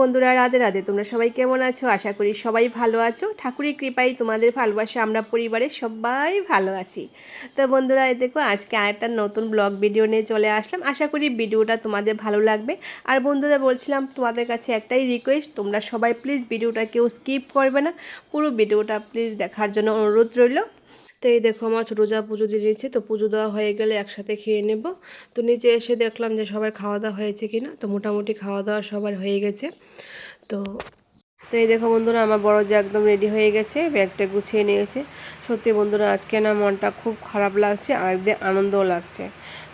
বন্ধুরা, রাধে রাধে। তোমরা সবাই কেমন আছো? আশা করি সবাই ভালো আছো। ঠাকুরের কৃপায় তোমাদের ভালোবাসা আমরা পরিবারের সবাই ভালো আছি। তো বন্ধুরা, এই দেখো আজকে আরেকটা নতুন ব্লগ ভিডিও নিয়ে চলে আসলাম। আশা করি ভিডিওটা তোমাদের ভালো লাগবে। আর বন্ধুরা, বলছিলাম তোমাদের কাছে একটাই রিকোয়েস্ট, তোমরা সবাই প্লিজ ভিডিওটা কেউ স্কিপ করবে না, পুরো ভিডিওটা প্লিজ দেখার জন্য অনুরোধ রইল। তো এই দেখো আমার ছোটো যা পুজো দিয়ে দিয়েছে, তো পুজো দেওয়া হয়ে গেলে একসাথে খেয়ে নেব। তো নিচে এসে দেখলাম যে সবার খাওয়া দাওয়া হয়েছে কিনা, তো মোটামুটি খাওয়া দাওয়া সবার হয়ে গেছে। তো তো এই দেখো বন্ধুরা, আমার বড় যে একদম রেডি হয়ে গেছে, ব্যাগটা গুছিয়ে নিয়েছে। সত্যি বন্ধুরা, আজকে না মনটা খুব খারাপ লাগছে আর একদিন আনন্দও লাগছে।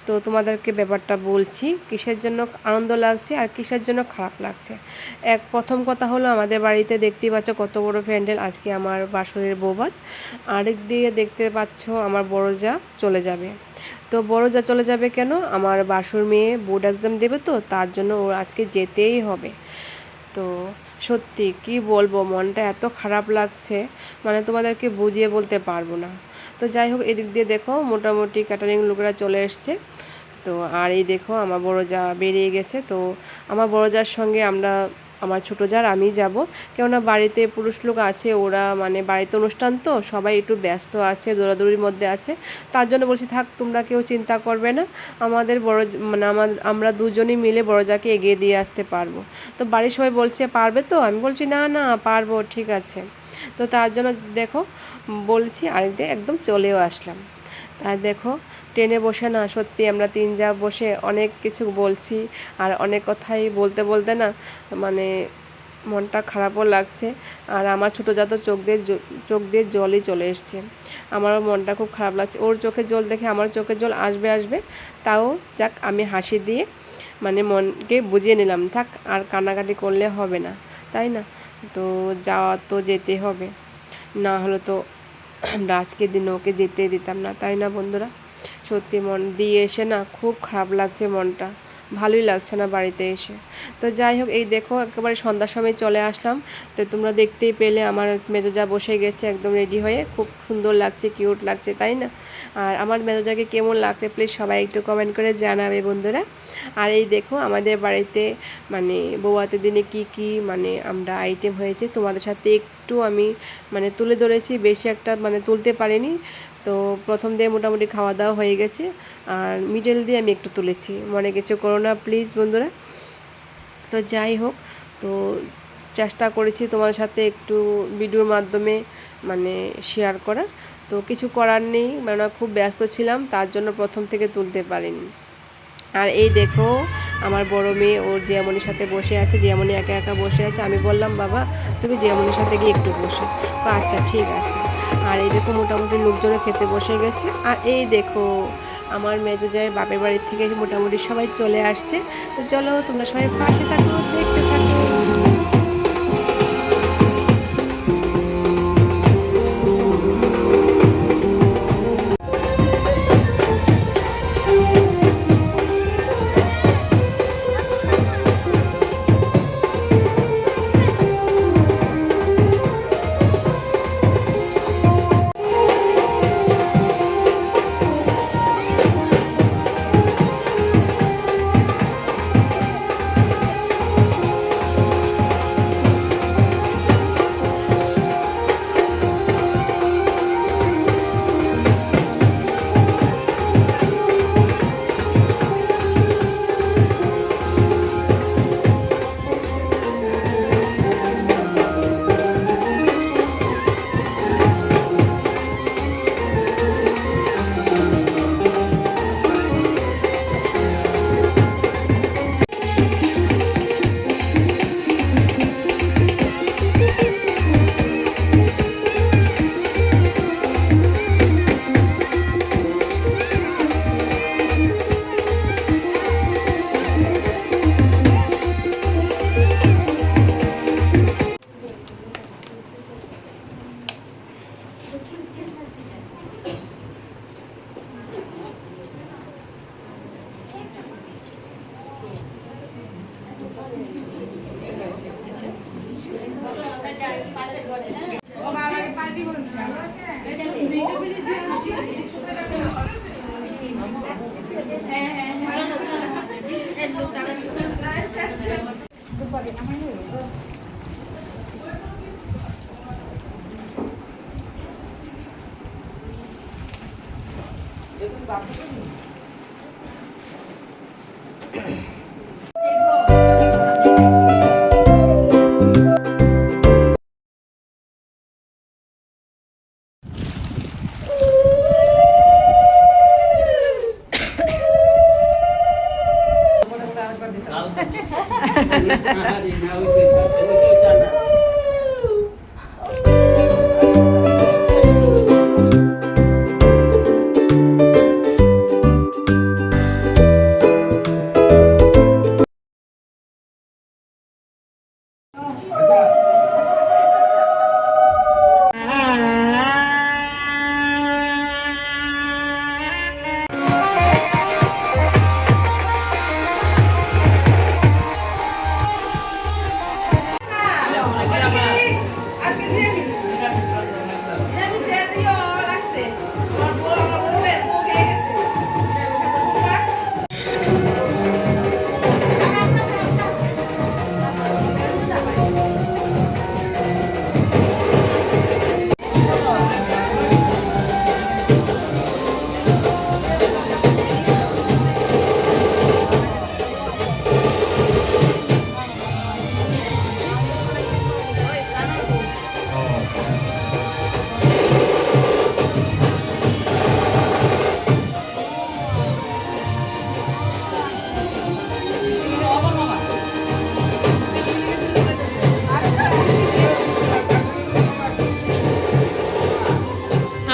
তো তোমাদেরকে ব্যাপারটা বলছি, কিসের জন্য আনন্দ লাগছে আর কিসের জন্য খারাপ লাগছে। প্রথম কথা হলো, আমাদের বাড়িতে দেখতেই পাচ্ছ কত বড় প্যান্ডেল, আজকে আমার বাসরের বৌভাত। আরেক দিকে দেখতে পাচ্ছ আমার বড় যা চলে যাবে। তো বড় যা চলে যাবে কেন? আমার বাসুর মেয়ে বোর্ড এক্সাম দেবে, তো তার জন্য ওর আজকে যেতেই হবে। তো সত্যি কি বলবো, মনটা এত খারাপ লাগছে, মানে তোমাদেরকে বুঝিয়ে বলতে পারবো না। তো যাই হোক, এদিক দিয়ে দেখো মোটামুটি ক্যাটারিং লোকেরা চলে এসছে। তো আর এই দেখো আমার বড় যা বেরিয়ে গেছে। তো আমার বড় যার সঙ্গে আমার ছোটো যার আমি যাব, কেননা বাড়িতে পুরুষ লোক আছে, ওরা মানে বাড়িতে অনুষ্ঠান, তো সবাই একটু ব্যস্ত আছে, দৌড়াদৌড়ির মধ্যে আছে। তার জন্য বলছি থাক, তোমরা কেউ চিন্তা করবে না, আমাদের মানে আমরা দুজনই মিলে বড়জাকে এগিয়ে দিয়ে আসতে পারবো। তো বাড়ির সবাই বলছে পারবে তো? আমি বলছি না না, পারবো, ঠিক আছে। তো তার জন্য দেখো বলছি, আরেকদিন একদম চলেও আসলাম। আর দেখো ট্রেনে বসে না, সত্যি আমরা তিন যা বসে অনেক কিছু বলছি, আর অনেক কথাই বলতে বলতে না মানে মনটা খারাপও লাগছে। আর আমার ছোটো যা তো চোখ দিয়ে জলই চলে এসছে। আমারও মনটা খুব খারাপ লাগছে, ওর চোখে জল দেখে আমার চোখে জল আসবে। তাও যাক, আমি হাসি দিয়ে মানে মনকে বুঝিয়ে নিলাম, থাক আর কান্নাকাটি করলে হবে না, তাই না? তো যাওয়া তো যেতে হবে, না হলে তো আমরা আজকের দিন ওকে যেতে দিতাম না, তাই না বন্ধুরা? সত্যি মন দিয়ে এসে না খুব খারাপ লাগছে, মনটা ভালোই লাগছে না বাড়িতে এসে। তো যাই হোক, এই দেখো একেবারে সন্ধ্যার সময় চলে আসলাম। তো তোমরা দেখতেই পেলে আমার মেজোজা বসে গেছে একদম রেডি হয়ে, খুব সুন্দর লাগছে, কিউট লাগছে, তাই না? আর আমার মেজোজাকে কেমন লাগছে প্লিজ সবাই একটু কমেন্ট করে জানাবে বন্ধুরা। আর এই দেখো আমাদের বাড়িতে মানে বৌভাতের দিনে কি মানে আমরা আইটেম হয়েছে তোমাদের সাথে একটু আমি মানে তুলে ধরেছি, বেশি একটা মানে তুলতে পারিনি। তো প্রথম দিয়ে মোটামুটি খাওয়া দাওয়া হয়ে গেছে, আর মিডল দিয়ে আমি একটু তুলেছি, মনে কিছু করো না প্লিজ বন্ধুরা। তো যাই হোক, তো চেষ্টা করেছি তোমাদের সাথে একটু ভিডিওর মাধ্যমে মানে শেয়ার করা। তো কিছু করার নেই, মানে খুব ব্যস্ত ছিলাম, তার জন্য প্রথম থেকে তুলতে পারিনি। আর এই দেখো আমার বড় মেয়ে ওর জিয়ামনির সাথে বসে আছে, জিয়ামনি একা একা বসে আছে। আমি বললাম বাবা তুমি জিয়ামনির সাথে গিয়ে একটু বসো, আচ্ছা ঠিক আছে। আর এই দেখো মোটামুটি লোকজনও খেতে বসে গেছে। আর এই দেখো আমার মেজো জায়ের বাপের বাড়ির থেকে মোটামুটি সবাই চলে আসছে। তো চলো তোমরা সবাই পাশে থাকো, দেখতে থাকো।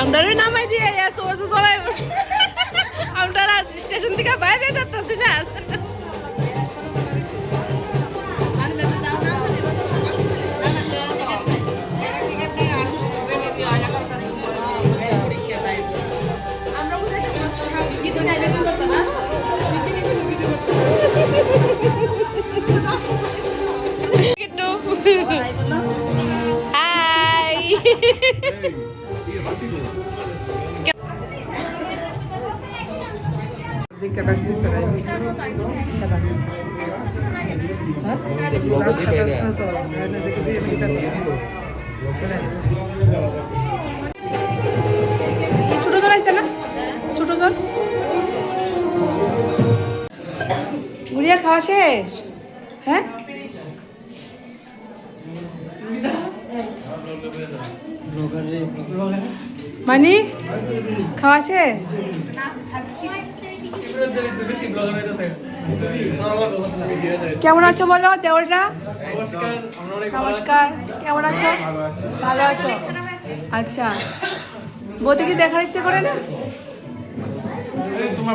আমরারে নামাই দিয়ে সোজা চলাই আমরা স্টেশন থেকে বাইরে যাচ্ছি না ছোট জন আছে না ছোট জন গুড়িয়া খাওয়া শেষ হ্যাঁ মানি খাওয়া শেষ কেমন আছো বলো দেওররা নমস্কার কেমন আছো ভালো আছো আচ্ছা বৌদি কি দেখার ইচ্ছে করে না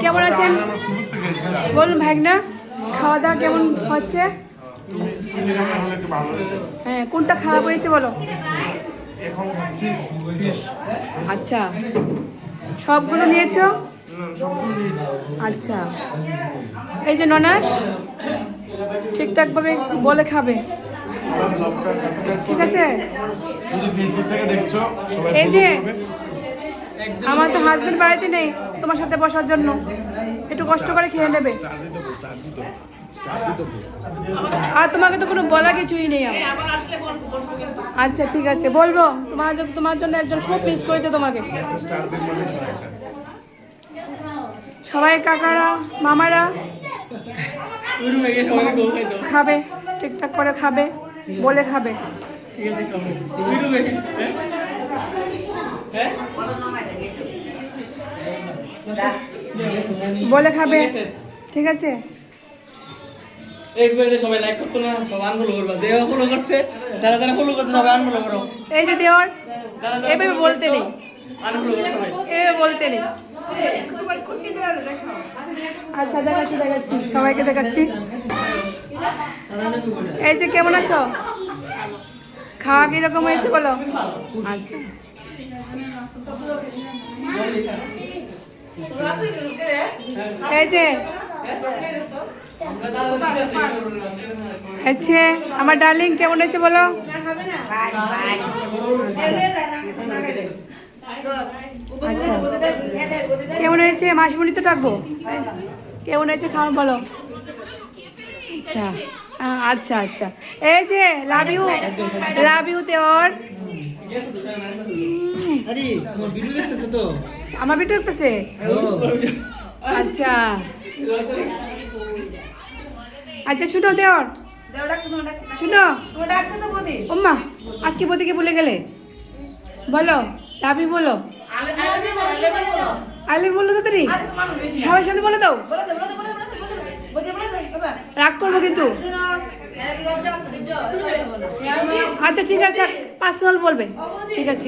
কেমন আছেন বলুন ভাগনা খাওয়া দাওয়া কেমন হচ্ছে হ্যাঁ কোনটা খারাপ হয়েছে বলো আচ্ছা সবগুলো নিয়েছো আচ্ছা এই যে ননাস ঠিকঠাক ভাবে বলে খাবে ঠিক আছে এই যে আমার তো হাজবেন্ড বাড়িতে নেই তোমার সাথে বসার জন্য একটু কষ্ট করে খেয়ে নেবে আর তোমাকে তো কোনো বলা কিছুই নেই আমার আচ্ছা ঠিক আছে বলবো তোমার জন্য একজন খুব মিস করেছে তোমাকে সবাই কাকারা মামারা খাবে ঠিকঠাক করে খাবে বলে খাবে বলে খাবে ঠিক আছে সবাই লাইক করতো না সবাই আনফলো করবা যে ফলো করছে যারা যারা ফলো করছে সবাই আনফলো করো এই যে দেওয়ার এভাবে বলতে নেই আনফলো করো সবাই এভাবে বলতে নেই আচ্ছা দেখাচ্ছি সবাইকে দেখাচ্ছি এই যে কেমন আছো খাওয়া কিরকম হয়েছে বলো আচ্ছা এই যে আচ্ছা আমার ডার্লিং কেমন হয়েছে বলো আচ্ছা কেমন হয়েছে মাসিমণি তো ডাকবো কেমন হয়েছে খাওয়া বলো আচ্ছা আচ্ছা আচ্ছা এই যে লাভ ইউ দেওর আরে তোমার ভিডিও দেখতেছে তো আমার ভিডিও দেখতেছে আচ্ছা আচ্ছা শুনো দেওর শুনো ওম্মা আজকে বদিকে বলে গেলে বলো লাভ ইউ বলো আলে বললো তাড়াতাড়ি সবাই সামনে বলে দাও রাগ করবো কিন্তু আচ্ছা ঠিক আছে পার্সোনাল বলবে ঠিক আছে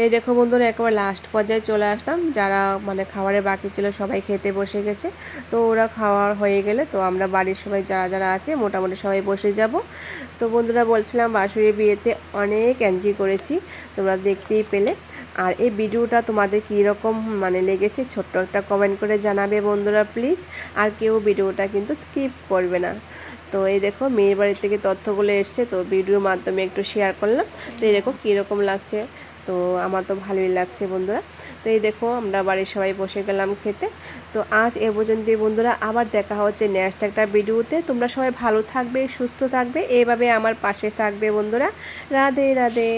এই দেখো বন্ধুরা একেবারে লাস্ট পর্যায়ে চলে আসলাম, যারা মানে খাবারের বাকি ছিল সবাই খেতে বসে গেছে। তো ওরা খাওয়ার হয়ে গেলে তো আমরা বাড়ির সবাই যারা যারা আছে মোটামুটি সবাই বসে যাব। তো বন্ধুরা বলছিলাম বাসুরের বিয়েতে অনেক এনজয় করেছি, তোমরা দেখতেই পেলে। আর এই ভিডিওটা তোমাদের কী রকম মানে লেগেছে ছোট্ট একটা কমেন্ট করে জানাবে বন্ধুরা প্লিজ। আর কেউ ভিডিওটা কিন্তু স্কিপ করবে না। তো এই দেখো মেয়ের বাড়ি থেকে তথ্যগুলো এসছে, তো ভিডিওর মাধ্যমে একটু শেয়ার করলাম। তো এই দেখো কীরকম লাগছে, তো আমার তো ভালোই লাগছে বন্ধুরা। তো এই দেখো আমরা বাড়ির সবাই বসে গেলাম খেতে। তো আজ এ পর্যন্তই বন্ধুরা, আবার দেখা হচ্ছে নেক্সট একটা ভিডিওতে। তোমরা সবাই ভালো থাকবে, সুস্থ থাকবে, এইভাবে আমার পাশে থাকবে বন্ধুরা। রাধে রাধে।